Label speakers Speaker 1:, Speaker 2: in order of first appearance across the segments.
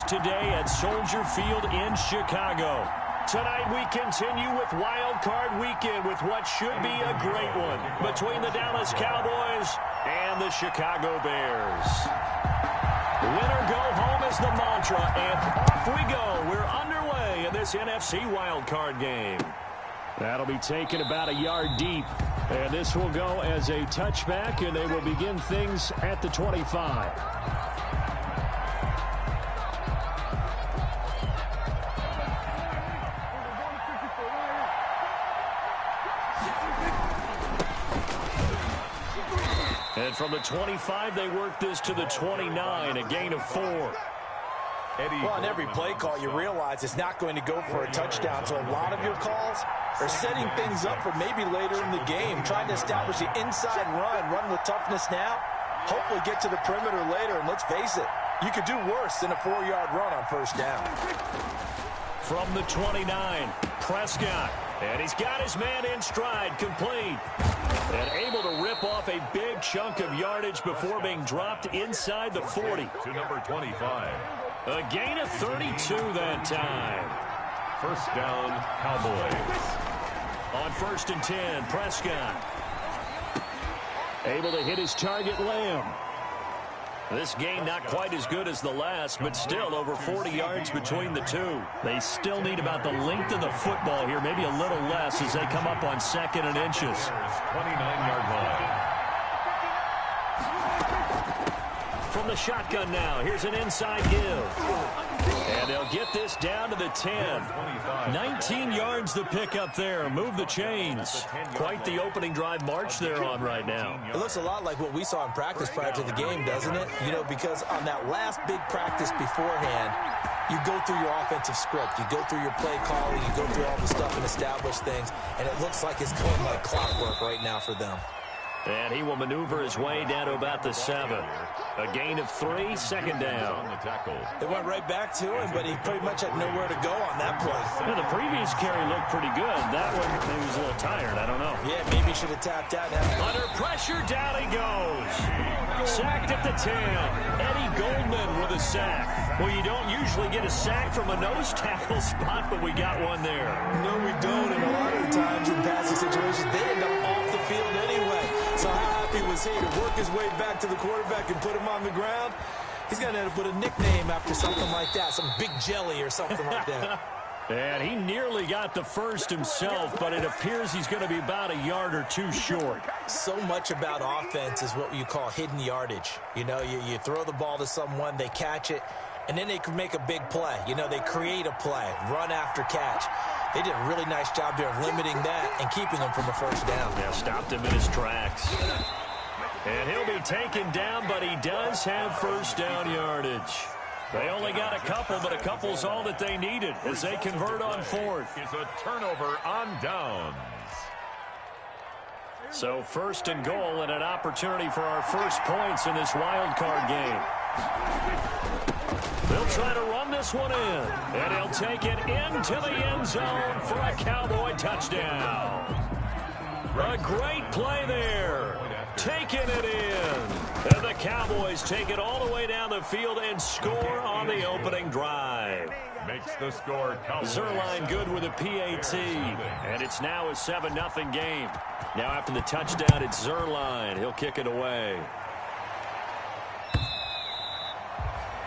Speaker 1: Today at Soldier Field in Chicago. Tonight we continue with Wild Card Weekend with what should be a great one between the Dallas Cowboys and the Chicago Bears. Winner go home is the mantra, and off we go. We're underway in this NFC Wild Card game. That'll be taken about a yard deep, and this will go as a touchback, and they will begin things at the 25. And from the 25, they work this to the 29, a gain of 4.
Speaker 2: Well, on every play call, you realize it's not going to go for a touchdown, so a lot of your calls are setting things up for maybe later in the game, trying to establish the inside run with toughness now, hopefully get to the perimeter later, and let's face it, you could do worse than a 4-yard run on first down.
Speaker 1: From the 29, Prescott, and he's got his man in stride, complete. And able to rip off a big chunk of yardage before being dropped inside the 40.
Speaker 3: To number 25.
Speaker 1: A gain of 32 that time.
Speaker 3: First down, Cowboys.
Speaker 1: On 1st and 10, Prescott. Able to hit his target, Lamb. This game not quite as good as the last, but still over 40 yards between the two. They still need about the length of the football here, maybe a little less as they come up on 2nd and inches.
Speaker 3: 29-yard line.
Speaker 1: From the shotgun now, here's an inside give. And they'll get this down to the 10. 19 yards to pick up there. Move the chains. Quite the opening drive march they're on right now.
Speaker 2: It looks a lot like what we saw in practice prior to the game, doesn't it? You know, because on that last big practice beforehand, you go through your offensive script. You go through your play calling. You go through all the stuff and establish things. And it looks like it's going like clockwork right now for them.
Speaker 1: And he will maneuver his way down to about the 7. A gain of 3, 2nd down.
Speaker 2: They went right back to him, but he pretty much had nowhere to go on that play.
Speaker 1: Yeah, the previous carry looked pretty good. That one, he was a little tired. I don't know.
Speaker 2: Yeah, maybe he should have tapped out.
Speaker 1: Under pressure, down he goes. Sacked at the 10. Eddie Goldman with a sack. Well, you don't usually get a sack from a nose tackle spot, but we got one there.
Speaker 2: No, we don't. And a lot of the times in passing situations, they end up off the field anyway. So how happy was he to work his way back to the quarterback and put him on the ground? He's going to have to put a nickname after something like that, some Big Jelly or something like that.
Speaker 1: And he nearly got the first himself, but it appears he's going to be about a yard or two short.
Speaker 2: So much about offense is what you call hidden yardage. You know, you throw the ball to someone, they catch it, and then they can make a big play. You know, they create a play, run after catch. They did a really nice job there of limiting that and keeping him from a first down.
Speaker 1: Yeah, stopped him in his tracks. And he'll be taken down, but he does have first down yardage. They only got a couple, but a couple's all that they needed as they convert on 4th.
Speaker 3: It's a turnover on downs.
Speaker 1: So 1st and goal and an opportunity for our first points in this wild card game. They'll try to run this one in, and he'll take it into the end zone for a Cowboy touchdown. A great play there. Taking it in. And the Cowboys take it all the way down the field and score on the opening drive.
Speaker 3: Makes the score Cowboys.
Speaker 1: Zerline good with a PAT. And it's now a 7-0 game. Now after the touchdown, it's Zerline. He'll kick it away.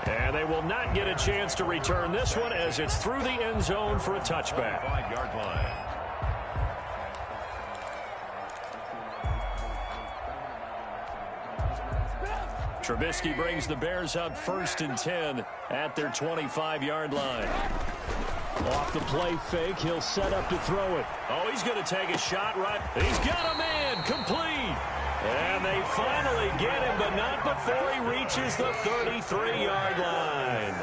Speaker 1: And they will not get a chance to return this one as it's through the end zone for a touchback.
Speaker 3: 5-yard line.
Speaker 1: Trubisky brings the Bears up 1st and 10 at their 25-yard line. Off the play fake, he'll set up to throw it. Oh, he's going to take a shot right. He's got a man, complete. And they finally get him, but not before he reaches the 33-yard line.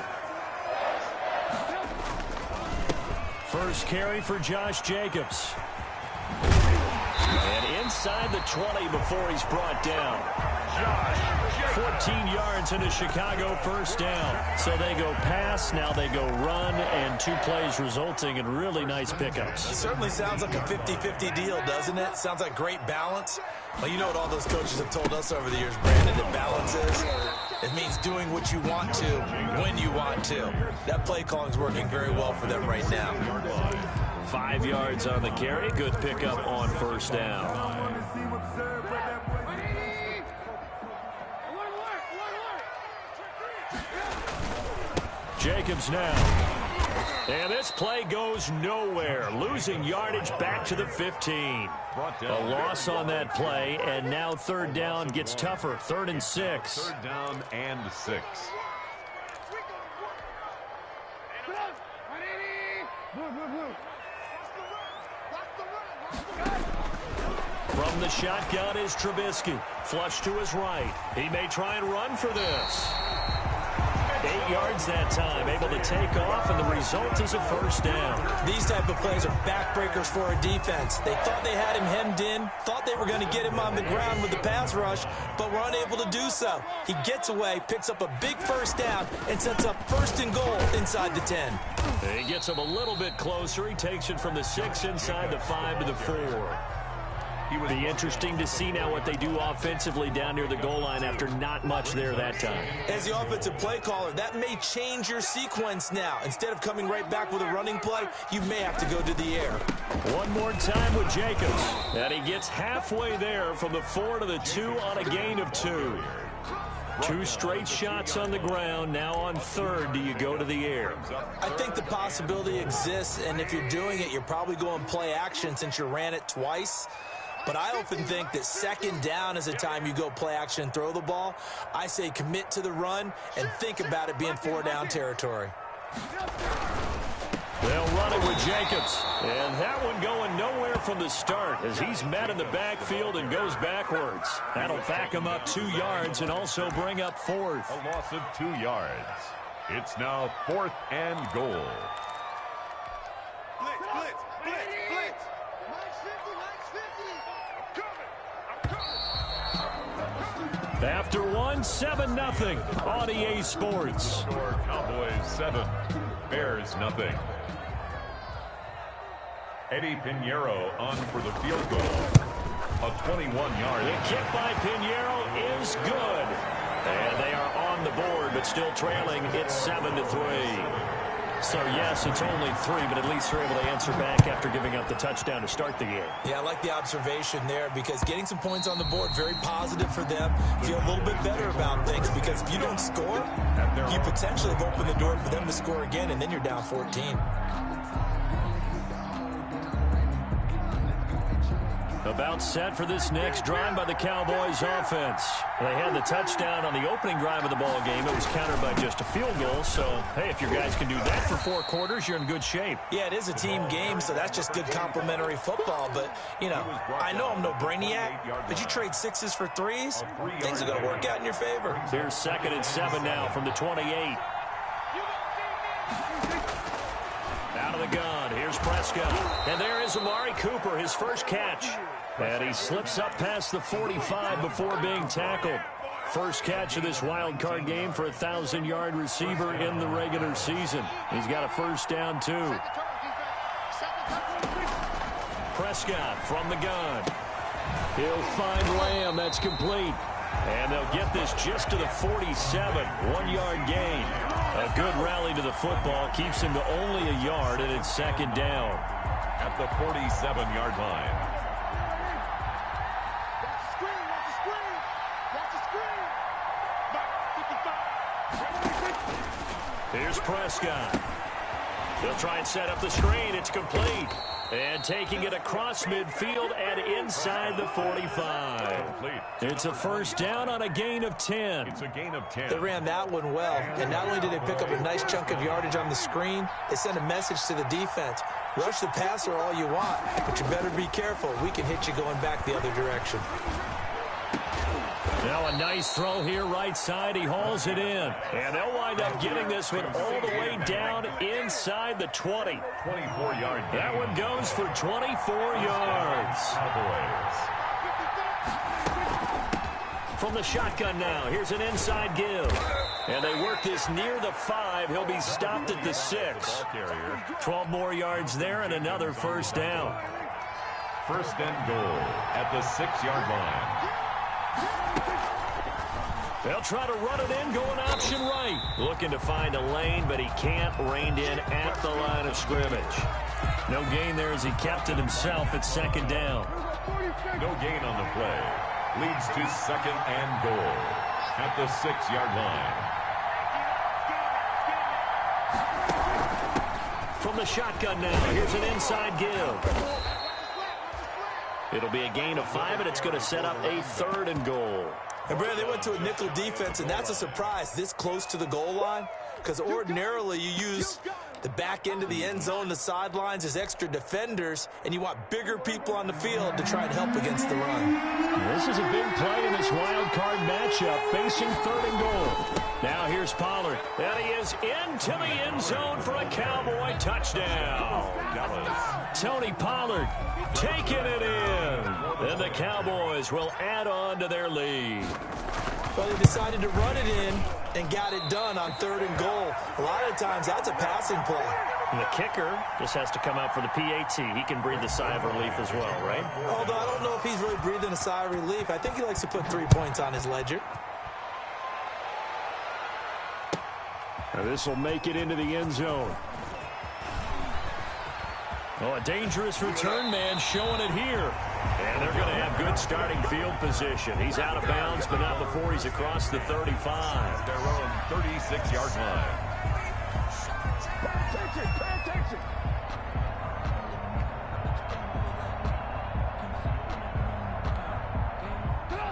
Speaker 1: First carry for Josh Jacobs. And inside the 20 before he's brought down. 14 yards into Chicago, first down. So they go pass, now they go run, and 2 plays resulting in really nice pickups.
Speaker 2: It certainly sounds like a 50-50 deal, doesn't it? Sounds like great balance. Well, you know what all those coaches have told us over the years, Brandon, that balance is? It means doing what you want to when you want to. That play calling is working very well for them right now.
Speaker 1: 5 yards on the carry. Good pickup on first down. Jacobs now. And this play goes nowhere. Losing yardage back to the 15. A loss on that play, and now third down gets tougher. 3rd and 6.
Speaker 3: Third down and 6.
Speaker 1: From the shotgun is Trubisky. Flush to his right. He may try and run for this. 8 yards that time, able to take off, and the result is a first down.
Speaker 2: These type of plays are backbreakers for a defense. They thought they had him hemmed in, thought they were going to get him on the ground with the pass rush, but were unable to do so. He gets away, picks up a big first down, and sets up 1st and goal inside the 10.
Speaker 1: He gets him a little bit closer. He takes it from the 6 inside the 5 to the 4. It would be interesting to see now what they do offensively down near the goal line after not much there that time.
Speaker 2: As the offensive play caller, that may change your sequence now. Instead of coming right back with a running play, you may have to go to the air.
Speaker 1: One more time with Jacobs. And he gets halfway there from the 4 to the 2 on a gain of 2. 2 straight shots on the ground. Now on 3rd, do you go to the air?
Speaker 2: I think the possibility exists, and if you're doing it, you're probably going play action since you ran it twice. But I often think that 2nd down is a time you go play action and throw the ball. I say commit to the run and think about it being 4-down territory.
Speaker 1: They'll run it with Jacobs. And that one going nowhere from the start as he's met in the backfield and goes backwards. That'll back him up 2 yards and also bring up 4th.
Speaker 3: A loss of 2 yards. It's now 4th and goal.
Speaker 4: Blitz, blitz, blitz, blitz.
Speaker 1: After 1, 7-0 on EA Sports.
Speaker 3: Score Cowboys 7, Bears nothing. Eddie Pinheiro on for the field goal. A 21-yard.
Speaker 1: The kick by Pinheiro is good. And they are on the board, but still trailing. It's 7-3. So, yes, it's only 3, but at least they're able to answer back after giving up the touchdown to start the game.
Speaker 2: Yeah, I like the observation there because getting some points on the board, very positive for them. Feel a little bit better about things because if you don't score, you potentially have opened the door for them to score again, and then you're down 14.
Speaker 1: About set for this next drive by the Cowboys offense. They had the touchdown on the opening drive of the ball game. It was countered by just a field goal. So, hey, if your guys can do that for 4 quarters, you're in good shape.
Speaker 2: Yeah, it is a team game, so that's just good complimentary football. But, you know, I know I'm no brainiac, but you trade 6s for 3s, things are going to work out in your favor.
Speaker 1: Here's 2nd and 7 now from the 28. Out of the gun, here's Prescott. And there is Amari Cooper, his first catch. And he slips up past the 45 before being tackled. First catch of this wild card game for a 1,000-yard receiver in the regular season. He's got a first down, too. Prescott from the gun. He'll find Lamb. That's complete. And they'll get this just to the 47. 1-yard gain. A good rally to the football. Keeps him to only a yard, and it's 2nd down.
Speaker 3: At the 47-yard line.
Speaker 1: Here's Prescott. They'll try and set up the screen. It's complete. And taking it across midfield and inside the 45. It's a first down on a gain of 10.
Speaker 3: It's a gain of 10.
Speaker 2: They ran that one well, and not only did they pick up a nice chunk of yardage on the screen, they sent a message to the defense. Rush the passer all you want, but you better be careful. We can hit you going back the other direction.
Speaker 1: Now a nice throw here right side. He hauls it in. And they'll wind up getting this one all the way down inside the 20.
Speaker 3: 24-yard gain.
Speaker 1: That one goes for 24 yards.
Speaker 3: Cowboys.
Speaker 1: From the shotgun now, here's an inside give. And they work this near the 5. He'll be stopped at the 6. 12 more yards there and another first down.
Speaker 3: First and goal at the 6-yard line.
Speaker 1: They'll try to run it in, going option right. Looking to find a lane, but he can't. Reined in at the line of scrimmage. No gain there as he kept it himself at second down.
Speaker 3: No gain on the play. Leads to second and goal at the 6-yard line.
Speaker 1: From the shotgun now, here's an inside give. It'll be a gain of 5, and it's going to set up a 3rd and goal.
Speaker 2: And, Brad, they went to a nickel defense, and that's a surprise this close to the goal line, because ordinarily you use the back end of the end zone, the sidelines as extra defenders, and you want bigger people on the field to try and help against the run.
Speaker 1: This is a big play in this wild card matchup, facing 3rd and goal. Now here's Pollard, and he is into the end zone for a Cowboy touchdown. Tony Pollard taking it in. And the Cowboys will add on to their lead.
Speaker 2: Well, they decided to run it in and got it done on 3rd and goal. A lot of times that's a passing play.
Speaker 1: And the kicker just has to come out for the PAT. He can breathe a sigh of relief as well, right?
Speaker 2: Although I don't know if he's really breathing a sigh of relief. I think he likes to put 3 points on his ledger.
Speaker 1: Now this will make it into the end zone. Oh, a dangerous return man showing it here. And they're going to have good starting field position. He's out of bounds, but not before he's across the 35.
Speaker 3: Their own 36-yard line.
Speaker 4: Pay attention.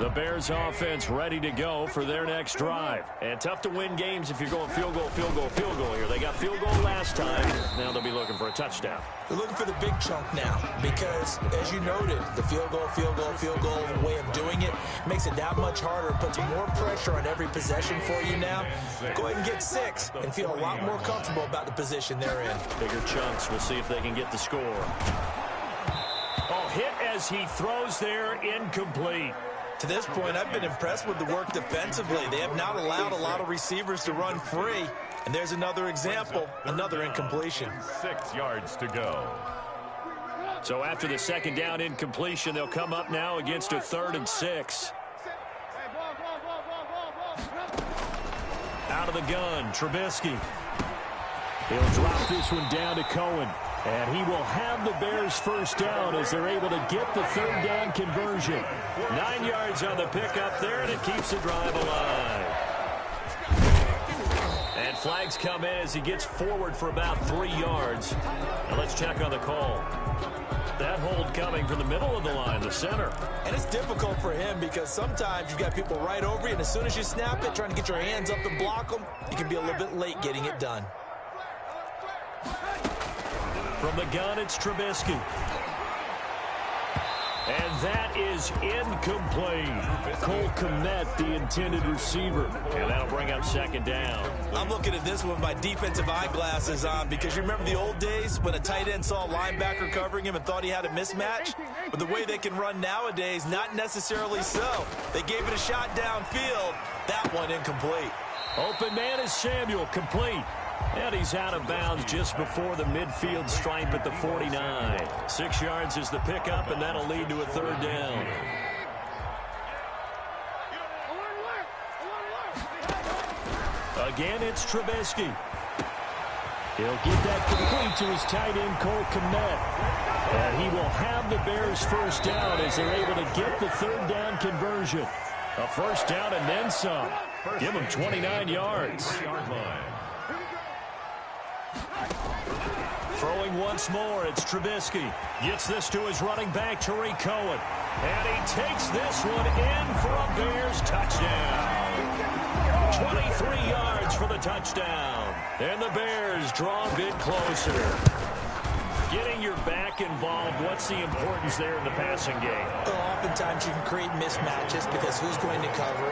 Speaker 1: The Bears offense ready to go for their next drive. And tough to win games if you're going field goal here. They got field goal last time. Now they'll be looking for a touchdown.
Speaker 2: They're looking for the big chunk now because, as you noted, the field goal way of doing it makes it that much harder, puts more pressure on every possession for you now. Go ahead and get 6 and feel a lot more comfortable about the position they're in.
Speaker 1: Bigger chunks. We'll see if they can get the score. Oh, hit as he throws there, incomplete.
Speaker 2: To this point, I've been impressed with the work defensively. They have not allowed a lot of receivers to run free. And there's another example, another incompletion.
Speaker 3: 6 yards to go.
Speaker 1: So after the second down incompletion, they'll come up now against a 3rd and 6. Out of the gun, Trubisky. He'll drop this one down to Cohen. And he will have the Bears first down as they're able to get the 3rd down conversion. 9 yards on the pickup there, and it keeps the drive alive. And flags come in as he gets forward for about 3 yards. Now let's check on the call. That hold coming from the middle of the line, the center.
Speaker 2: And it's difficult for him because sometimes you've got people right over you, and as soon as you snap it, trying to get your hands up and block them, you can be a little bit late getting it done.
Speaker 1: From the gun, it's Trubisky. And that is incomplete. Cole Kmet, the intended receiver. And that'll bring up second down.
Speaker 2: I'm looking at this one with my defensive eyeglasses on because you remember the old days when a tight end saw a linebacker covering him and thought he had a mismatch? But the way they can run nowadays, not necessarily so. They gave it a shot downfield. That one incomplete.
Speaker 1: Open man is Samuel, complete. And he's out of bounds just before the midfield stripe at the 49. 6 yards is the pickup, and that'll lead to a 3rd down. Again, it's Trubisky. He'll get that complete to his tight end, Cole Kmet. And he will have the Bears first down as they're able to get the 3rd down conversion. A first down and then some. Give him 29 yards. Throwing once more, it's Trubisky. Gets this to his running back, Tariq Cohen. And he takes this one in for a Bears touchdown. 23 yards for the touchdown. And the Bears draw a bit closer. Getting your back involved, what's the importance there in the passing game?
Speaker 2: Well, oftentimes you can create mismatches because who's going to cover,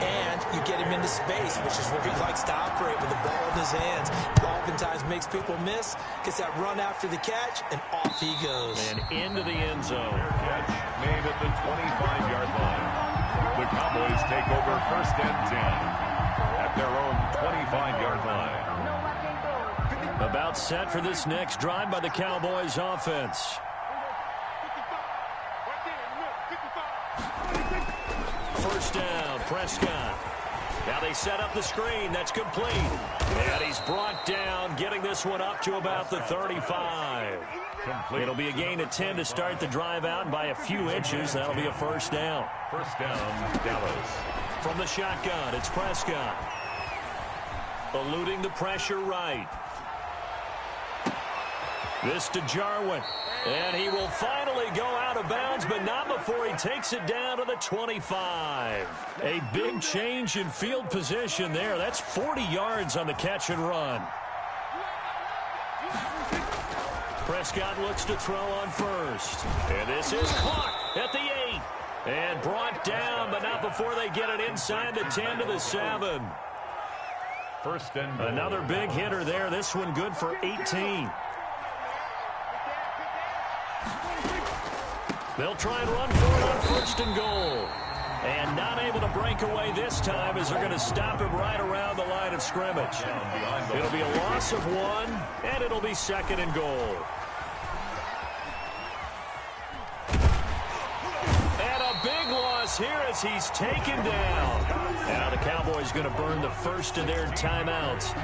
Speaker 2: and you get him into space, which is where he likes to operate with the ball in his hands. Oftentimes makes people miss, gets that run after the catch, and off he goes.
Speaker 1: And into the end zone.
Speaker 3: Catch made at the 25-yard line. The Cowboys take over 1st and 10 at their own 25-yard line.
Speaker 1: About set for this next drive by the Cowboys offense. First down, Prescott. Now they set up the screen. That's complete. And he's brought down, getting this one up to about the 35. It'll be a gain of 10 to start the drive out, and by a few inches, that'll be a first down.
Speaker 3: First down, Dallas.
Speaker 1: From the shotgun, it's Prescott. Eluding the pressure right. This to Jarwin. And he will finally go out of bounds, but not before he takes it down to the 25. A big change in field position there. That's 40 yards on the catch and run. Prescott looks to throw on first. And this is caught at the 8. And brought down, but not before they get it inside the 10 to the 7.
Speaker 3: First and goal.
Speaker 1: Another big hitter there. This one good for 18. They'll try and run for it on first and goal. And not able to break away this time as they're going to stop him right around the line of scrimmage. It'll be a loss of 1, and it'll be 2nd and goal. And a big loss here as he's taken down. Now the Cowboys going to burn the first of their timeouts,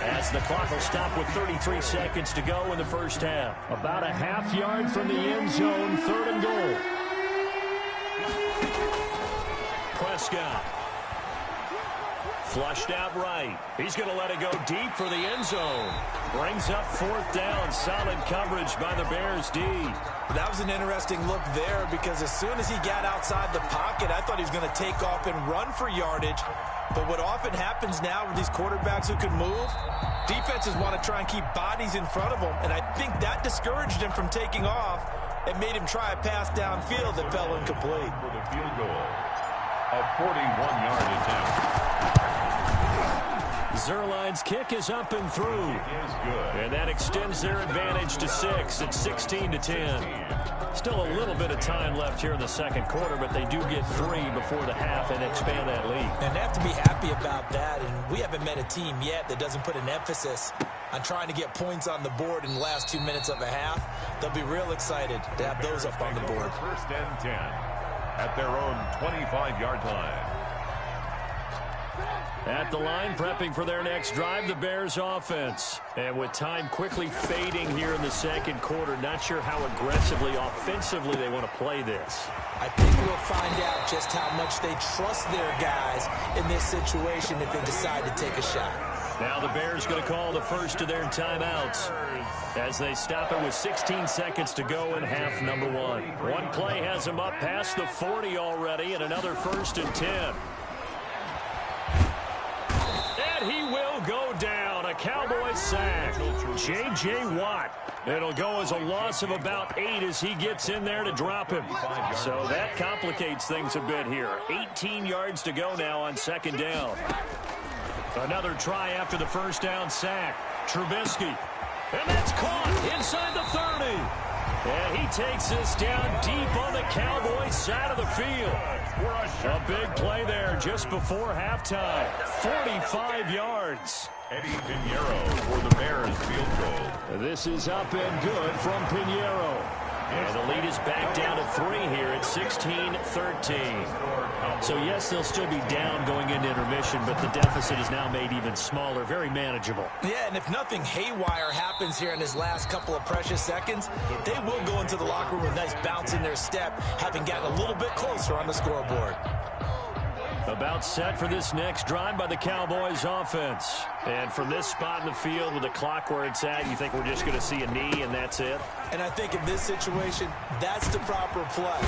Speaker 1: as the clock will stop with 33 seconds to go in the first half. About a half yard from the end zone, 3rd and goal. Prescott. Flushed out right. He's going to let it go deep for the end zone. Brings up 4th down. Solid coverage by the Bears D.
Speaker 2: That was an interesting look there, because as soon as he got outside the pocket, I thought he was going to take off and run for yardage. But what often happens now with these quarterbacks who can move, defenses want to try and keep bodies in front of them, and I think that discouraged him from taking off and made him try a pass downfield that fell incomplete.
Speaker 3: For the field goal, a 41-yard attempt.
Speaker 1: Zerline's kick is up and through.
Speaker 3: It is good.
Speaker 1: And that extends their advantage to 6. It's 16-10. Still a little bit of time left here in the second quarter, but they do get 3 before the half and expand that lead.
Speaker 2: And they have to be happy about that. And we haven't met a team yet that doesn't put an emphasis on trying to get points on the board in the last 2 minutes of a half. They'll be real excited to have those up on the board.
Speaker 3: 1st and 10 at their own 25-yard line.
Speaker 1: At the line, prepping for their next drive, the Bears offense. And with time quickly fading here in the second quarter, not sure how aggressively, offensively they want to play this.
Speaker 2: I think we'll find out just how much they trust their guys in this situation if they decide to take a shot.
Speaker 1: Now the Bears going to call the first of their timeouts as they stop it with 16 seconds to go in half number 1. One play has them up past the 40 already, and another 1st and 10. And he will go down. A Cowboy sack. J.J. Watt. It'll go as a loss of about 8 as he gets in there to drop him. So that complicates things a bit here. 18 yards to go now on 2nd down. Another try after the first down sack. Trubisky. And that's caught inside the 30. And he takes this down deep on the Cowboys side of the field. A big play there just before halftime. 45 yards.
Speaker 3: Eddie Pinheiro for the Bears field goal.
Speaker 1: This is up and good from Pinheiro. And the lead is back down to 3 here at 16-13. So, yes, they'll still be down going into intermission, but the deficit is now made even smaller, very manageable.
Speaker 2: Yeah, and if nothing haywire happens here in his last couple of precious seconds, they will go into the locker room with a nice bounce in their step, having gotten a little bit closer on the scoreboard.
Speaker 1: About set for this next drive by the Cowboys offense. And from this spot in the field with the clock where it's at, you think we're just going to see a knee and that's it?
Speaker 2: And I think in this situation, that's the proper play.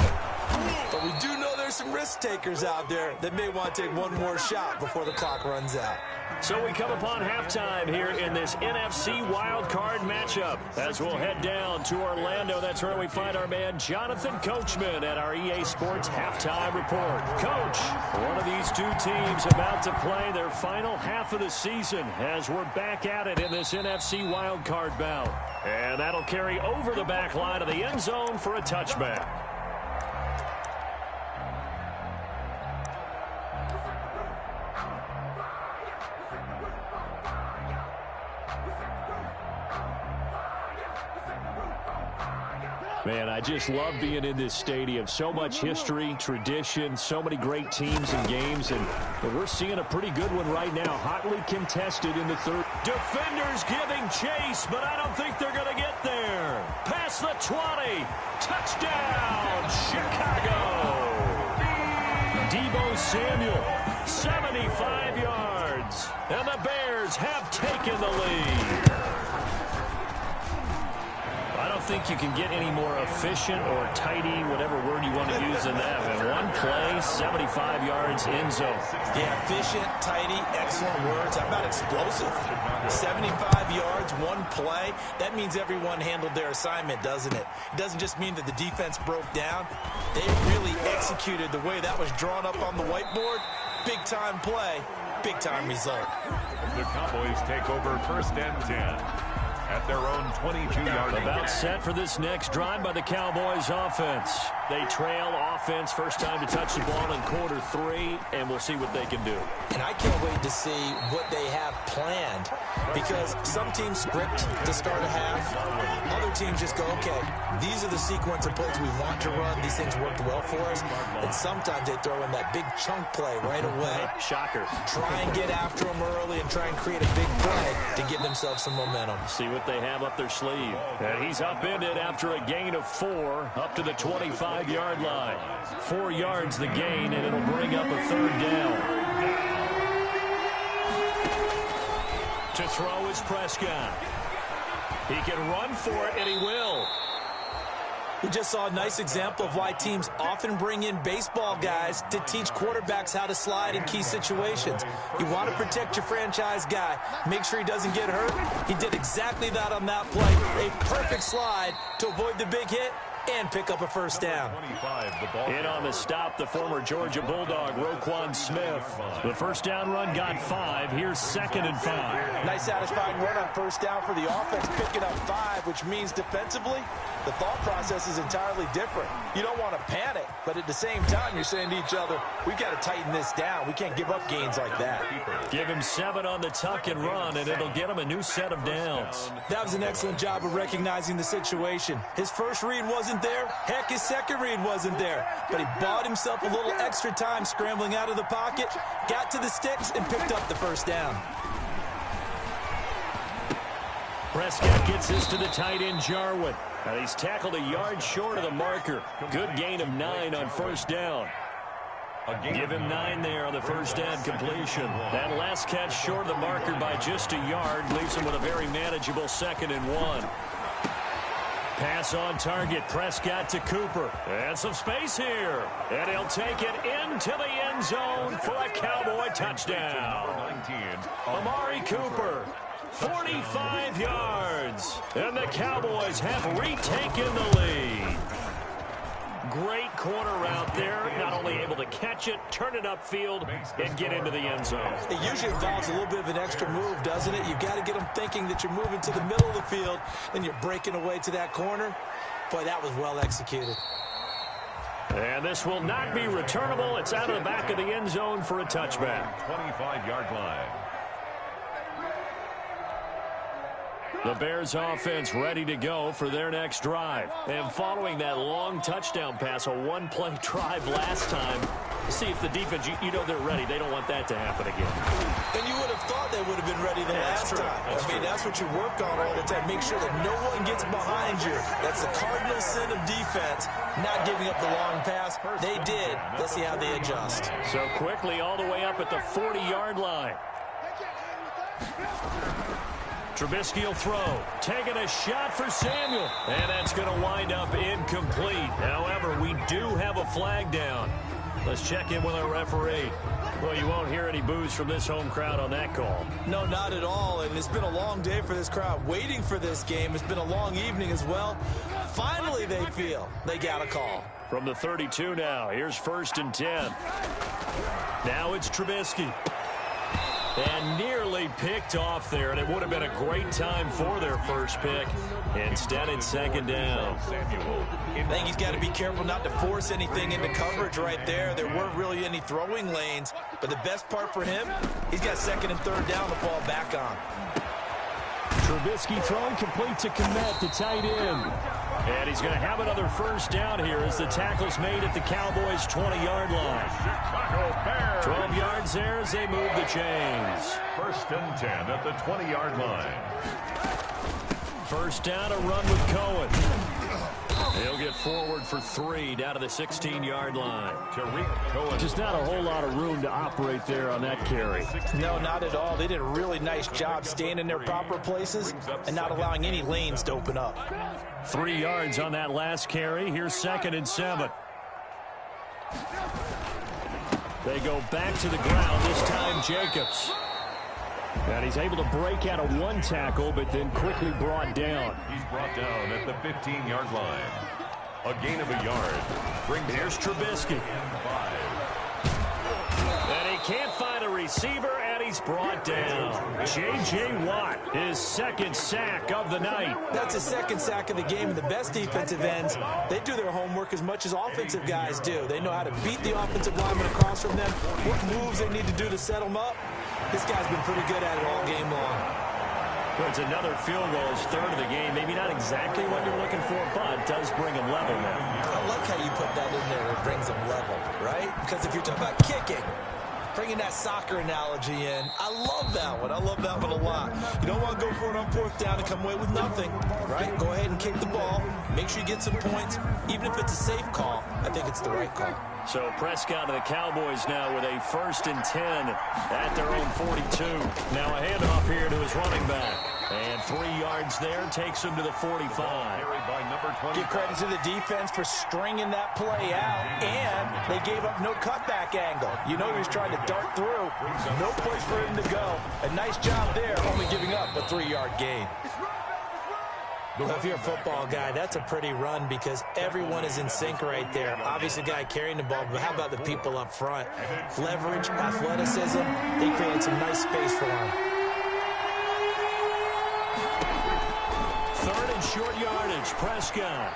Speaker 2: But we do know there's some risk takers out there that may want to take one more shot before the clock runs out.
Speaker 1: So we come upon halftime here in this NFC wildcard matchup. As we'll head down to Orlando, that's where we find our man Jonathan Coachman at our EA Sports Halftime Report. Coach, one of these two teams about to play their final half of the season as we're back at it in this NFC wildcard bout. And that'll carry over the back line of the end zone for a touchback. Man, I just love being in this stadium. So much history, tradition, so many great teams and games, and we're seeing a pretty good one right now. Hotly contested in the third. Defenders giving chase, but I don't think they're going to get there. Past the 20. Touchdown, Chicago. Deebo Samuel, 75 yards. And the Bears have taken the lead. I don't think you can get any more efficient or tidy, whatever word you want to use in that. And one play, 75 yards, end zone.
Speaker 2: Yeah, efficient, tidy, excellent words. How about explosive? 75 yards, one play. That means everyone handled their assignment, doesn't it? It doesn't just mean that the defense broke down. They really executed the way that was drawn up on the whiteboard. Big-time play, big-time result.
Speaker 3: The Cowboys take over 1st and 10. At their own 22-yard line.
Speaker 1: About set for this next drive by the Cowboys offense. They trail offense, first time to touch the ball in quarter 3, and we'll see what they can do.
Speaker 2: And I can't wait to see what they have planned, because some teams script to start a half. Other teams just go, okay, these are the sequence of plays we want to run. These things worked well for us. And sometimes they throw in that big chunk play right away.
Speaker 1: Shocker.
Speaker 2: Try and get after them early and try and create a big play to give themselves some momentum.
Speaker 1: See what they have up their sleeve. And he's upended after a gain of 4 up to the 25-yard line. 4 yards the gain, and it'll bring up a 3rd down. To throw is Prescott. He can run for it, and he will.
Speaker 2: We just saw a nice example of why teams often bring in baseball guys to teach quarterbacks how to slide in key situations. You want to protect your franchise guy. Make sure he doesn't get hurt. He did exactly that on that play. A perfect slide to avoid the big hit and pick up a 1st down.
Speaker 1: In on the stop, the former Georgia Bulldog, Roquan Smith. The 1st down run got 5. Here's 2nd and 5.
Speaker 2: Nice satisfying run on 1st down for the offense, picking up 5, which means defensively, the thought process is entirely different. You don't want to panic, but at the same time, you're saying to each other, we've got to tighten this down. We can't give up gains like that.
Speaker 1: Give him 7 on the tuck and run, and it'll get him a new set of downs.
Speaker 2: That was an excellent job of recognizing the situation. His first read wasn't there. Heck, his second read wasn't there. But he bought himself a little extra time scrambling out of the pocket, got to the sticks, and picked up the 1st down.
Speaker 1: Prescott gets this to the tight end, Jarwin. He's tackled a yard short of the marker. Good gain of 9 on 1st down. Give him 9 there on the 1st down completion. That last catch short of the marker by just a yard leaves him with a very manageable 2nd and 1. Pass on target, Prescott to Cooper. And some space here. And he'll take it into the end zone for a Cowboy touchdown. Amari Cooper, 45 yards. And the Cowboys have retaken the lead. Great corner route there. Not only able to catch it, turn it upfield, and get into the end zone.
Speaker 2: It usually involves a little bit of an extra move, doesn't it? You've got to get them thinking that you're moving to the middle of the field, then you're breaking away to that corner. Boy, that was well executed.
Speaker 1: And this will not be returnable. It's out of the back of the end zone for a touchback.
Speaker 3: 25-yard line.
Speaker 1: The Bears offense ready to go for their next drive. And following that long touchdown pass, a one-play drive last time, see if the defense, you know they're ready. They don't want that to happen again.
Speaker 2: And you would have thought they would have been ready the last time. That's what you work on all the time. Make sure that no one gets behind you. That's the cardinal sin of defense, not giving up the long pass. They did. Let's see how they adjust.
Speaker 1: So quickly all the way up at the 40-yard line. Trubisky will throw, taking a shot for Samuel, and that's going to wind up incomplete. However, we do have a flag down. Let's check in with our referee. Well, you won't hear any boos from this home crowd on that call.
Speaker 2: No, not at all, and it's been a long day for this crowd waiting for this game. It's been a long evening as well. Finally, they feel they got a call.
Speaker 1: From the 32 now, here's 1st and 10. Now it's Trubisky. And nearly picked off there, and it would have been a great time for their first pick. Instead, it's 2nd down.
Speaker 2: I think he's got to be careful not to force anything into coverage right there. There weren't really any throwing lanes, but the best part for him, he's got 2nd and 3rd down to fall back on.
Speaker 1: Trubisky throwing complete to Kmet, the tight end. And he's going to have another first down here as the tackle's made at the Cowboys' 20-yard line. 12 yards there as they move the chains.
Speaker 3: First and 10 at the 20-yard line.
Speaker 1: First down, a run with Cohen. He'll get forward for 3 down to the 16-yard line. Just not a whole lot of room to operate there on that carry.
Speaker 2: No, not at all. They did a really nice job staying in their proper places and not allowing any lanes to open up.
Speaker 1: 3 yards on that last carry. Here's 2nd and 7. They go back to the ground, this time Jacobs. And he's able to break out of one tackle, but then quickly brought down.
Speaker 3: He's brought down at the 15-yard line. A gain of a yard.
Speaker 1: Here's Trubisky. And he can't find a receiver, and he's brought down. J.J. Watt, his 2nd sack of the night.
Speaker 2: That's his 2nd sack of the game, and the best defensive ends, they do their homework as much as offensive guys do. They know how to beat the offensive lineman across from them, what moves they need to do to set them up. This guy's been pretty good at it all game long.
Speaker 1: Well, it's another field goal, his 3rd of the game. Maybe not exactly what you're looking for, but does bring him level now.
Speaker 2: I like how you put that in there. It brings them level, right? Because if you're talking about kicking, bringing that soccer analogy in, I love that one. I love that one a lot. You don't want to go for it on 4th down and come away with nothing, right? Go ahead and kick the ball. Make sure you get some points. Even if it's a safe call, I think it's the right call.
Speaker 1: So Prescott and the Cowboys now with a 1st and 10 at their own 42. Now a handoff here to his running back. And 3 yards there takes him to the 45.
Speaker 2: Give credit to the defense for stringing that play out. And they gave up no cutback angle. You know he was trying to dart through. No place for him to go. A nice job there, only giving up a 3-yard gain. Well, if you're a football guy, that's a pretty run because everyone is in sync right there. Obviously, the guy carrying the ball, but how about the people up front? Leverage, athleticism, they created some nice space for him.
Speaker 1: 3rd and short yardage, Prescott.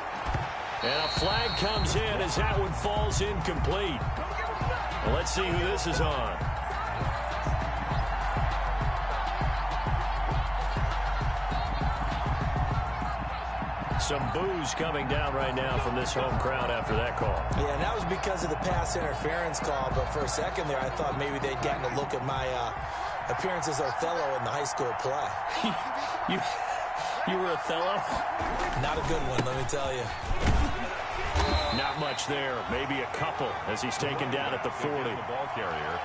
Speaker 1: And a flag comes in as that one falls incomplete. Well, let's see who this is on. Some boos coming down right now from this home crowd after that call.
Speaker 2: Yeah, and that was because of the pass interference call, but for a second there I thought maybe they'd gotten a look at my appearance as Othello in the high school play.
Speaker 1: You were Othello?
Speaker 2: Not a good one, let me tell you.
Speaker 1: Not much there. Maybe a couple as he's taken down at the 40.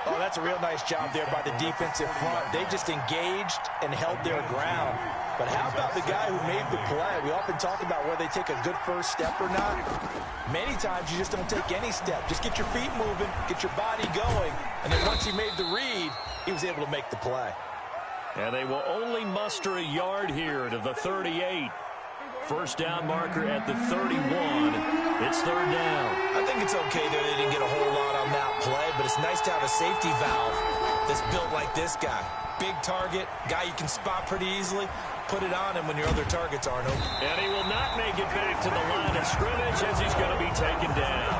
Speaker 2: Oh, that's a real nice job there by the defensive front. They just engaged and held their ground. But how about the guy who made the play? We often talk about whether they take a good first step or not. Many times you just don't take any step. Just get your feet moving, get your body going. And then once he made the read, he was able to make the play.
Speaker 1: And they will only muster a yard here to the 38. First down marker at the 31. It's 3rd down.
Speaker 2: I think it's okay that they didn't get a whole lot on that play, but it's nice to have a safety valve that's built like this guy. Big target, guy you can spot pretty easily. Put it on him when your other targets aren't open.
Speaker 1: And he will not make it back to the line of scrimmage as he's going to be taken down.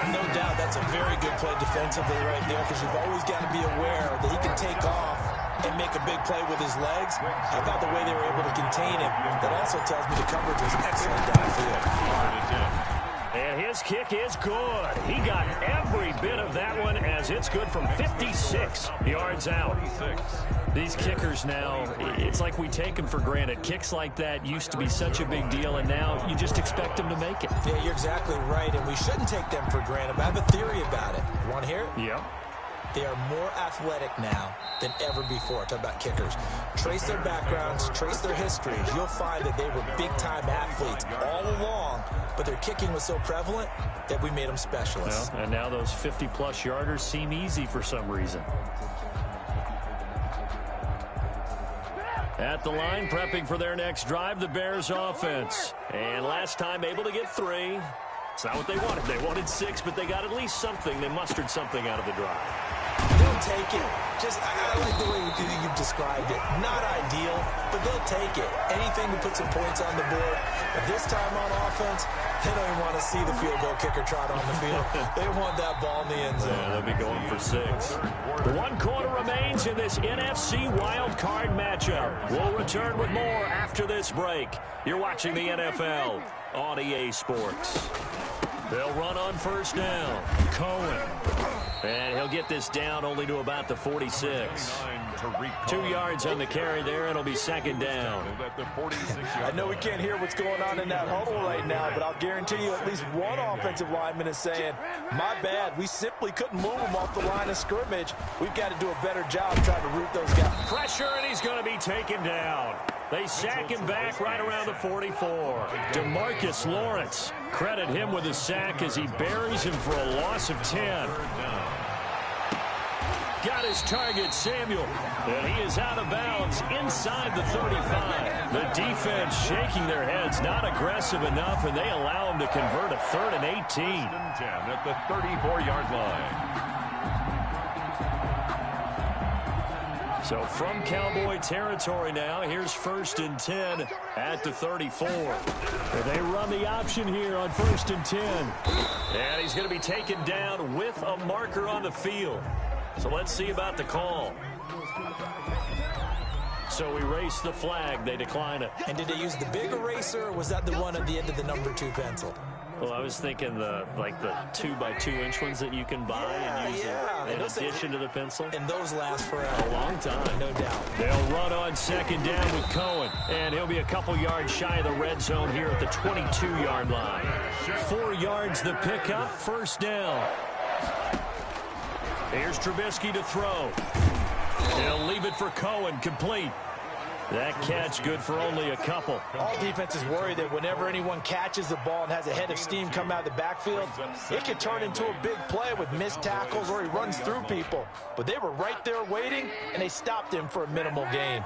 Speaker 2: No doubt that's a very good play defensively right there because you've always got to be aware that he can take off and make a big play with his legs. I thought the way they were able to contain him, that also tells me the coverage was excellent downfield.
Speaker 1: And his kick is good. He got every bit of that one as it's good from 56 yards out. These kickers now, it's like we take them for granted. Kicks like that used to be such a big deal, and now you just expect them to make it.
Speaker 2: Yeah, you're exactly right, and we shouldn't take them for granted. But I have a theory about it. You want to hear it?
Speaker 1: Yeah.
Speaker 2: They are more athletic now than ever before. Talk about kickers. Trace their backgrounds, trace their histories. You'll find that they were big-time athletes all along, but their kicking was so prevalent that we made them specialists.
Speaker 1: Well, and now those 50-plus yarders seem easy for some reason. At the line, prepping for their next drive, the Bears offense. And last time able to get 3. It's not what they wanted. They wanted 6, but they got at least something. They mustered something out of the drive.
Speaker 2: They'll take it. I like the way you've described it. Not ideal, but they'll take it. Anything to put some points on the board. But this time on offense, they don't even want to see the field goal kicker trot on the field. They want that ball in the end zone.
Speaker 1: Yeah, they'll be going for 6. 1 quarter remains in this NFC wild card matchup. We'll return with more after this break. You're watching the NFL on EA Sports. They'll run on first down. Cohen. And he'll get this down only to about the 46. 2 yards on the carry there. It'll be second down.
Speaker 2: I know we can't hear what's going on in that huddle right now, but I'll guarantee you at least one offensive lineman is saying, my bad, we simply couldn't move him off the line of scrimmage. We've got to do a better job trying to root those guys.
Speaker 1: Pressure, and he's going to be taken down. They sack him back right around the 44. DeMarcus Lawrence, credit him with a sack as he buries him for a loss of 10. Got his target, Samuel, and he is out of bounds inside the 35. The defense shaking their heads, not aggressive enough, and they allow him to convert a 3rd and 18.
Speaker 3: At the 34-yard line.
Speaker 1: So from Cowboy territory now, here's 1st and 10 at the 34. And they run the option here on 1st and 10. And he's going to be taken down with a marker on the field. So let's see about the call. So erase the flag. They decline it.
Speaker 2: And did they use the big eraser, or was that the one at the end of the number 2 pencil?
Speaker 1: Well, I was thinking the 2x2-inch ones that you can buy and use in addition to the pencil.
Speaker 2: And those last forever.
Speaker 1: A long time.
Speaker 2: No doubt.
Speaker 1: They'll run on second down with Cohen. And he'll be a couple yards shy of the red zone here at the 22-yard line. 4 yards the pickup, 1st down. Here's Trubisky to throw. He'll leave it for Cohen, complete. That catch good for only a couple.
Speaker 2: All defenses worry that whenever anyone catches the ball and has a head of steam come out of the backfield, it could turn into a big play with missed tackles or he runs through people. But they were right there waiting, and they stopped him for a minimal gain.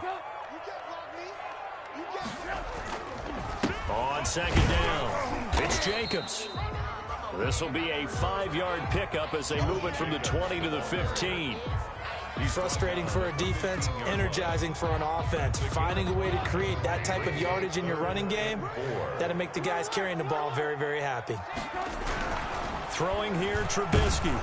Speaker 1: On second down, it's Jacobs. This will be a 5-yard pickup as they move it from the 20 to the 15.
Speaker 2: Frustrating for a defense, energizing for an offense. Finding a way to create that type of yardage in your running game, that'll make the guys carrying the ball very, very happy.
Speaker 1: Throwing here, Trubisky.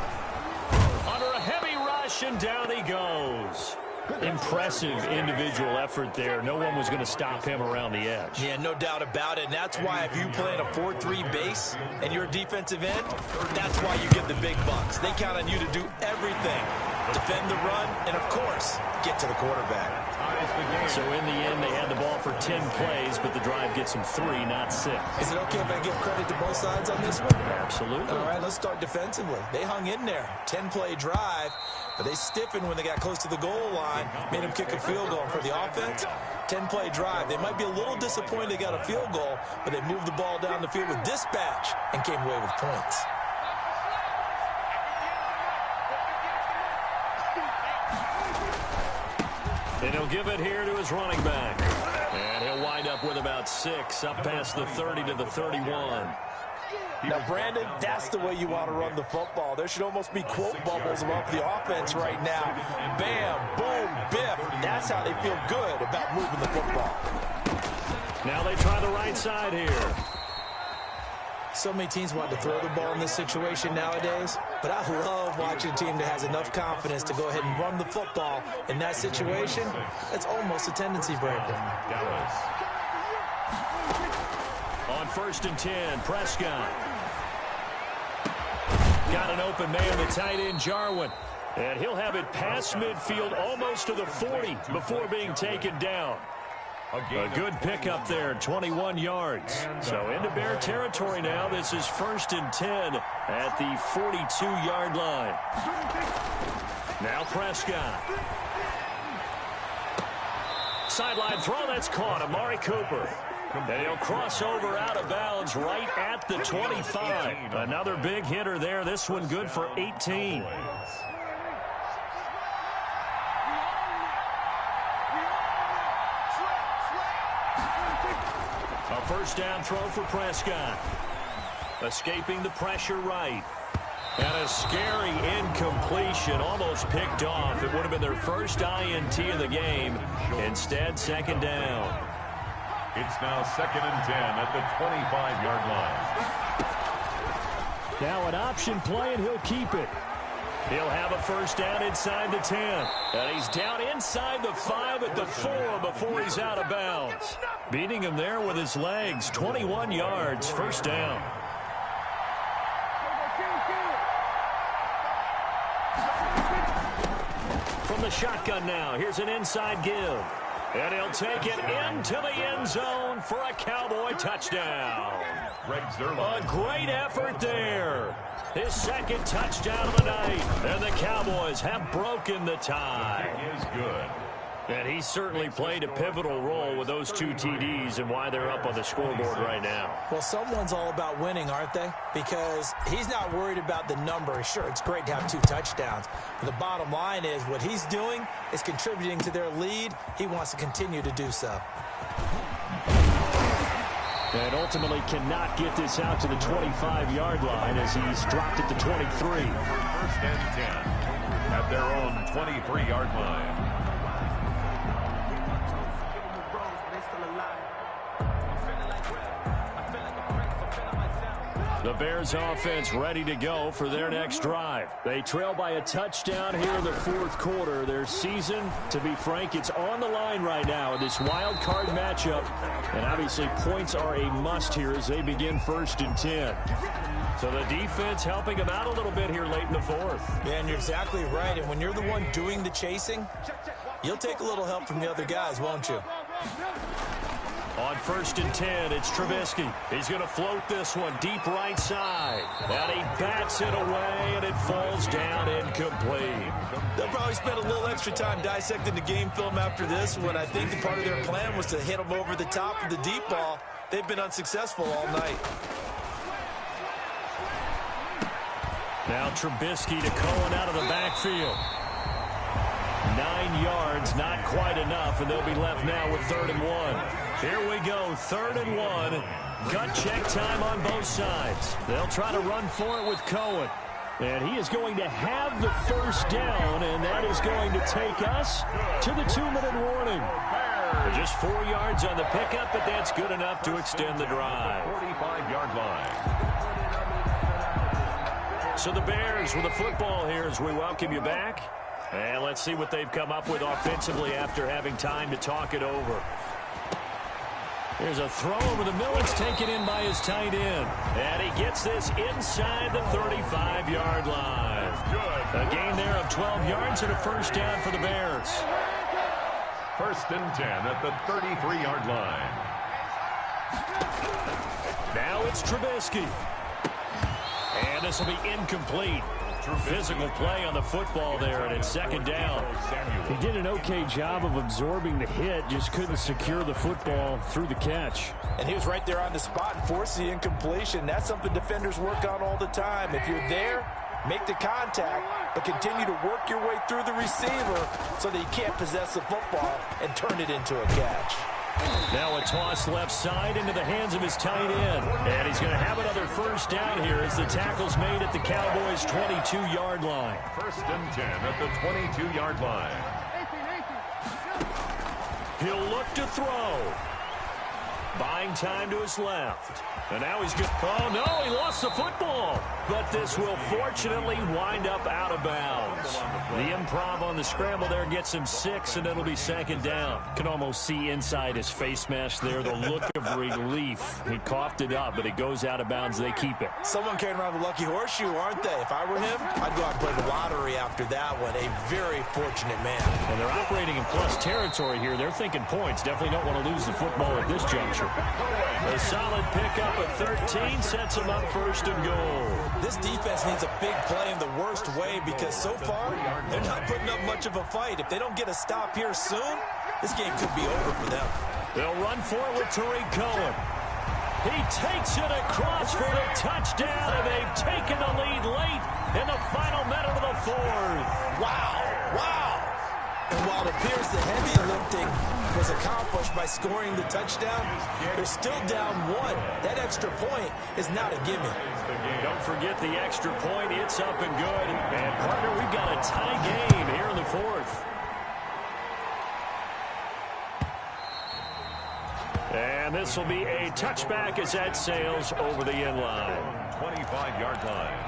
Speaker 1: Under a heavy rush, and down he goes. Impressive individual effort there. No one was going to stop him around the edge.
Speaker 2: Yeah, no doubt about it. And that's why if you play in a 4-3 base and you're a defensive end, that's why you get the big bucks. They count on you to do everything. Defend the run, and, of course, get to the quarterback.
Speaker 1: So in the end, they had the ball for 10 plays, but the drive gets them 3, not 6.
Speaker 2: Is it okay if I give credit to both sides on this one?
Speaker 1: Absolutely.
Speaker 2: All right, let's start defensively. They hung in there. 10-play drive, but they stiffened when they got close to the goal line, made them kick a field goal. For the offense, 10-play drive. They might be a little disappointed they got a field goal, but they moved the ball down the field with dispatch and came away with points.
Speaker 1: And he'll give it here to his running back. And he'll wind up with about 6, up past the 30 to the 31.
Speaker 2: Now, Brandon, that's the way you want to run the football. There should almost be quote bubbles above the offense right now. Bam, boom, biff. That's how they feel good about moving the football.
Speaker 1: Now they try the right side here.
Speaker 2: So many teams want to throw the ball in this situation nowadays, but I love watching a team that has enough confidence to go ahead and run the football in that situation. That's almost a tendency breaker.
Speaker 1: On 1st and 10, Prescott. Got an open man, the tight end, Jarwin. And he'll have it past midfield almost to the 40 before being taken down. A good pickup there, 21 yards. So into Bear territory now. This is 1st and 10 at the 42-yard line. Now Prescott. Sideline throw, that's caught. Amari Cooper. And he'll cross over out of bounds right at the 25. Another big hitter there. This one good for 18. A 1st down throw for Prescott. Escaping the pressure right. And a scary incompletion, almost picked off. It would have been their first INT of the game. Instead, second down.
Speaker 3: It's now 2nd and 10 at the 25-yard line.
Speaker 1: Now an option play, and he'll keep it. He'll have a first down inside the 10. And he's down inside the 5 at the 4 before he's out of bounds. Beating him there with his legs. 21 yards, first down. From the shotgun now, here's an inside give. And he'll take it into the end zone for a Cowboy touchdown. A great effort there. His second touchdown of the night. And the Cowboys have broken the tie.
Speaker 3: Is good.
Speaker 1: And he certainly played a pivotal role with those 2 TDs and why they're up on the scoreboard right now.
Speaker 2: Well, someone's all about winning, aren't they? Because he's not worried about the number. Sure, it's great to have 2 touchdowns. But the bottom line is what he's doing is contributing to their lead. He wants to continue to do so.
Speaker 1: And ultimately cannot get this out to the 25-yard line as he's dropped it to 23.
Speaker 3: 1st and 10 at their own 23-yard line.
Speaker 1: The Bears offense ready to go for their next drive. They trail by a touchdown here in the 4th quarter. Their season, to be frank, it's on the line right now in this wild card matchup. And obviously points are a must here as they begin 1st and 10. So the defense helping them out a little bit here late in the 4th.
Speaker 2: Yeah, and you're exactly right. And when you're the one doing the chasing, you'll take a little help from the other guys, won't you?
Speaker 1: On 1st and 10, it's Trubisky. He's going to float this one deep right side. And he bats it away, and it falls down incomplete.
Speaker 2: They'll probably spend a little extra time dissecting the game film after this one. I think the part of their plan was to hit them over the top of the deep ball. They've been unsuccessful all night.
Speaker 1: Now Trubisky to Cohen out of the backfield. 9 yards, not quite enough, and they'll be left now with 3rd and 1. Here we go, 3rd and 1. Gut check time on both sides. They'll try to run for it with Cohen. And he is going to have the first down, and that is going to take us to the 2-minute warning. Just 4 yards on the pickup, but that's good enough to extend the drive.
Speaker 3: 45-yard line.
Speaker 1: So the Bears with the football here as we welcome you back. And let's see what they've come up with offensively after having time to talk it over. There's a throw over the middle. It's taken in by his tight end. And he gets this inside the 35-yard line. A gain there of 12 yards and a first down for the Bears.
Speaker 3: 1st and 10 at the 33-yard line.
Speaker 1: Now it's Trubisky. And this will be incomplete. Physical play on the football there, and it's 2nd down. He did an okay job of absorbing the hit, just couldn't secure the football through the catch.
Speaker 2: And he was right there on the spot and forced the incompletion. That's something defenders work on all the time. If you're there, make the contact, but continue to work your way through the receiver so that he can't possess the football and turn it into a catch.
Speaker 1: Now a toss left side into the hands of his tight end. And he's going to have another first down here as the tackle's made at the Cowboys' 22-yard line.
Speaker 3: 1st and 10 at the 22-yard line.
Speaker 1: He'll look to throw. Buying time to his left. And now he's good. Oh, no, he lost the football. But this will fortunately wind up out of bounds. The improv on the scramble there gets him 6, and it'll be 2nd down. Can almost see inside his face mask there the look of relief. He coughed it up, but it goes out of bounds. They keep it.
Speaker 2: Someone carrying around the lucky horseshoe, aren't they? If I were him, I'd go out and play the lottery after that one. A very fortunate man.
Speaker 1: And they're operating in plus territory here. They're thinking points. Definitely don't want to lose the football at this juncture. A solid pickup of 13 sets them up 1st and goal.
Speaker 2: This defense needs a big play in the worst way because so far, they're not putting up much of a fight. If they don't get a stop here soon, this game could be over for them.
Speaker 1: They'll run for it with Tariq Cohen. He takes it across for the touchdown, and they've taken the lead late in the final minute of the 4th.
Speaker 2: Wow. Wow. And while it appears the heavy lifting was accomplished by scoring the touchdown, they're still down 1. That extra point is not a gimme.
Speaker 1: Don't forget the extra point. It's up and good. And, partner, we've got a tie game here in the 4th. And this will be a touchback as that sails over the end line.
Speaker 3: 25-yard line.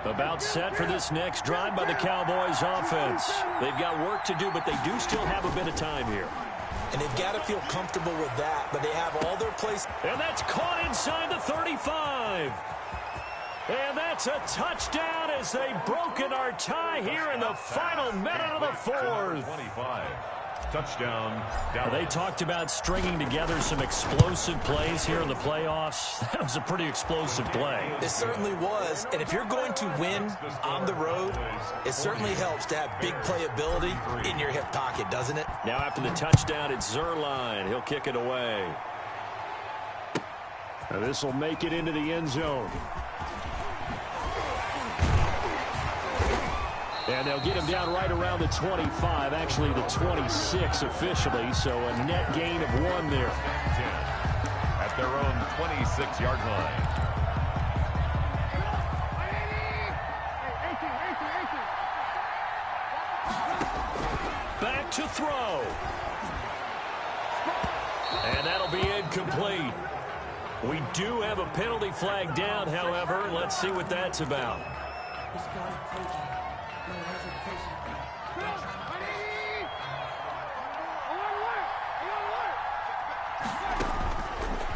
Speaker 1: About set for this next drive by the Cowboys offense. They've got work to do, but they do still have a bit of time here.
Speaker 2: And they've got to feel comfortable with that, but they have all their plays.
Speaker 1: And that's caught inside the 35. And that's a touchdown as they've broken our tie here in the final minute of the 4th.
Speaker 3: 25. Touchdown.
Speaker 1: They talked about stringing together some explosive plays here in the playoffs. That was a pretty explosive play.
Speaker 2: It certainly was. And if you're going to win on the road, it certainly helps to have big playability in your hip pocket, doesn't it?
Speaker 1: Now after the touchdown, it's Zerline. He'll kick it away. And this will make it into the end zone. And they'll get him down right around the 25, actually the 26 officially, so a net gain of 1 there.
Speaker 3: At their own 26-yard line.
Speaker 1: Back to throw. And that'll be incomplete. We do have a penalty flag down, however. Let's see what that's about.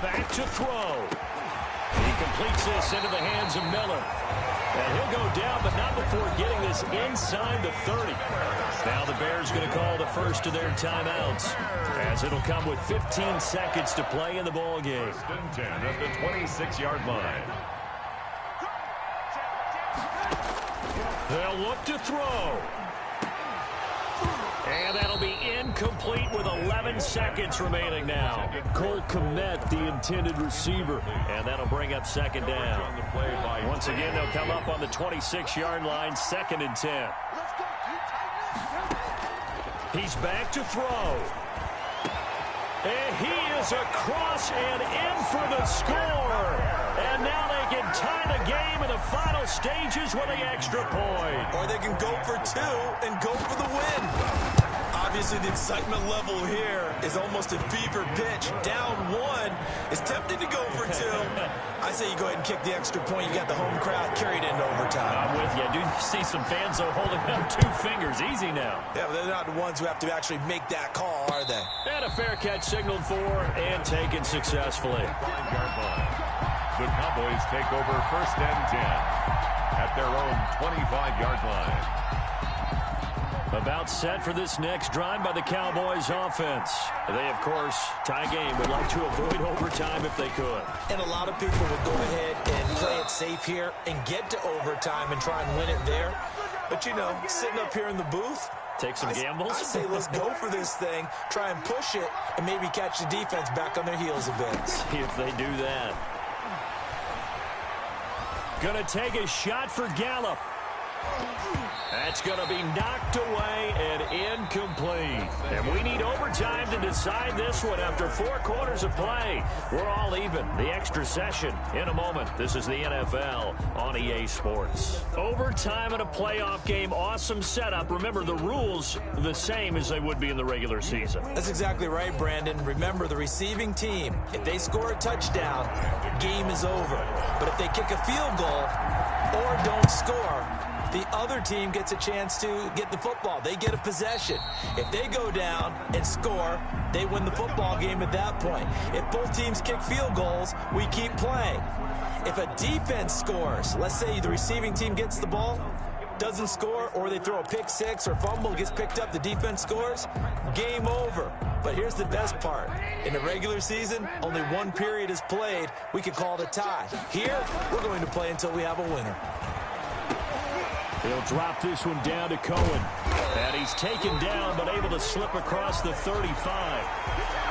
Speaker 1: Back to throw. He completes this into the hands of Miller. And he'll go down, but not before getting this inside the 30. Now the Bears going to call the first of their timeouts, as it'll come with 15 seconds to play in the ball game.
Speaker 3: First and 10 at the 26-yard line.
Speaker 1: They'll look to throw. And that'll be incomplete with 11 seconds remaining now. Cole Kmet, the intended receiver. And that'll bring up second down. Once again, they'll come up on the 26-yard line, 2nd and 10. He's back to throw. And he is across and in for the score. And now they can tie the game in the final stages with the extra point.
Speaker 2: Or they can go for 2 and go for the win. Obviously, the excitement level here is almost a fever pitch. Down 1 is tempted to go for 2. I say you go ahead and kick the extra point. You got the home crowd carried into overtime.
Speaker 1: I'm with you. I do see some fans, though, holding up 2 fingers. Easy now.
Speaker 2: Yeah, but they're not the ones who have to actually make that call, are they?
Speaker 1: And a fair catch signaled for and taken successfully.
Speaker 3: The Cowboys take over 1st and 10 at their own 25-yard line.
Speaker 1: About set for this next drive by the Cowboys offense. They, of course, tie game, would like to avoid overtime if they could.
Speaker 2: And a lot of people would go ahead and play it safe here and get to overtime and try and win it there. But, you know, sitting up here in the booth,
Speaker 1: take some gambles.
Speaker 2: I say let's go for this thing, try and push it, and maybe catch the defense back on their heels a bit.
Speaker 1: See if they do that. Gonna take a shot for Gallup. That's going to be knocked away and incomplete. And we need overtime to decide this one after 4 quarters of play. We're all even. The extra session in a moment. This is the NFL on EA Sports. Overtime in a playoff game. Awesome setup. Remember, the rules are the same as they would be in the regular season.
Speaker 2: That's exactly right, Brandon. Remember, the receiving team, if they score a touchdown, game is over. But if they kick a field goal or don't score, the other team gets a chance to get the football. They get a possession. If they go down and score, they win the football game at that point. If both teams kick field goals, we keep playing. If a defense scores, let's say the receiving team gets the ball, doesn't score, or they throw a pick 6 or fumble, gets picked up, the defense scores, game over. But here's the best part. In the regular season, only 1 period is played. We could call it a tie. Here, we're going to play until we have a winner.
Speaker 1: He'll drop this one down to Cohen. And he's taken down, but able to slip across the 35.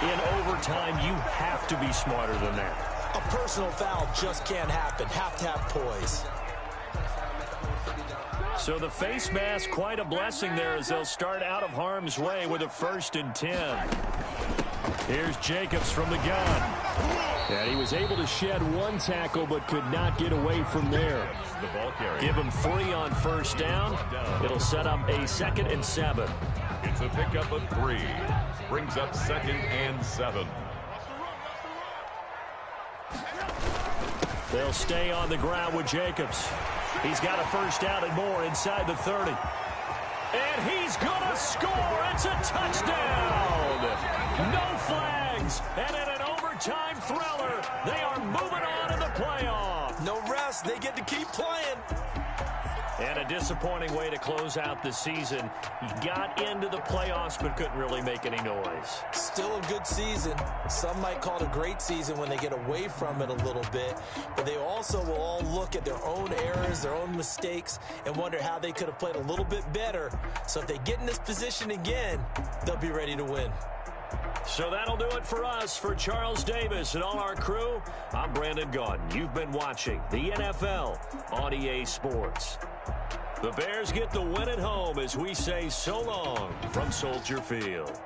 Speaker 1: In overtime, you have to be smarter than that.
Speaker 2: A personal foul just can't happen. Have to have poise.
Speaker 1: So the face mask, quite a blessing there as they'll start out of harm's way with a 1st and 10. Here's Jacobs from the gun. And he was able to shed 1 tackle but could not get away from there.
Speaker 3: The ball carrier.
Speaker 1: Give him 3 on 1st down. It'll set up a 2nd and 7.
Speaker 3: It's a pickup of 3. Brings up 2nd and 7.
Speaker 1: They'll stay on the ground with Jacobs. He's got a 1st down and more inside the 30. And he's going to score. It's a touchdown. No flags. And in an overtime thriller, they are moving on in the playoff.
Speaker 2: No rest. They get to keep playing.
Speaker 1: And a disappointing way to close out the season. He got into the playoffs but couldn't really make any noise.
Speaker 2: Still a good season. Some might call it a great season when they get away from it a little bit. But they also will all look at their own errors, their own mistakes, and wonder how they could have played a little bit better. So if they get in this position again, they'll be ready to win.
Speaker 1: So that'll do it for us. For Charles Davis and all our crew, I'm Brandon Gaudin. You've been watching the NFL on EA Sports. The Bears get the win at home as we say so long from Soldier Field.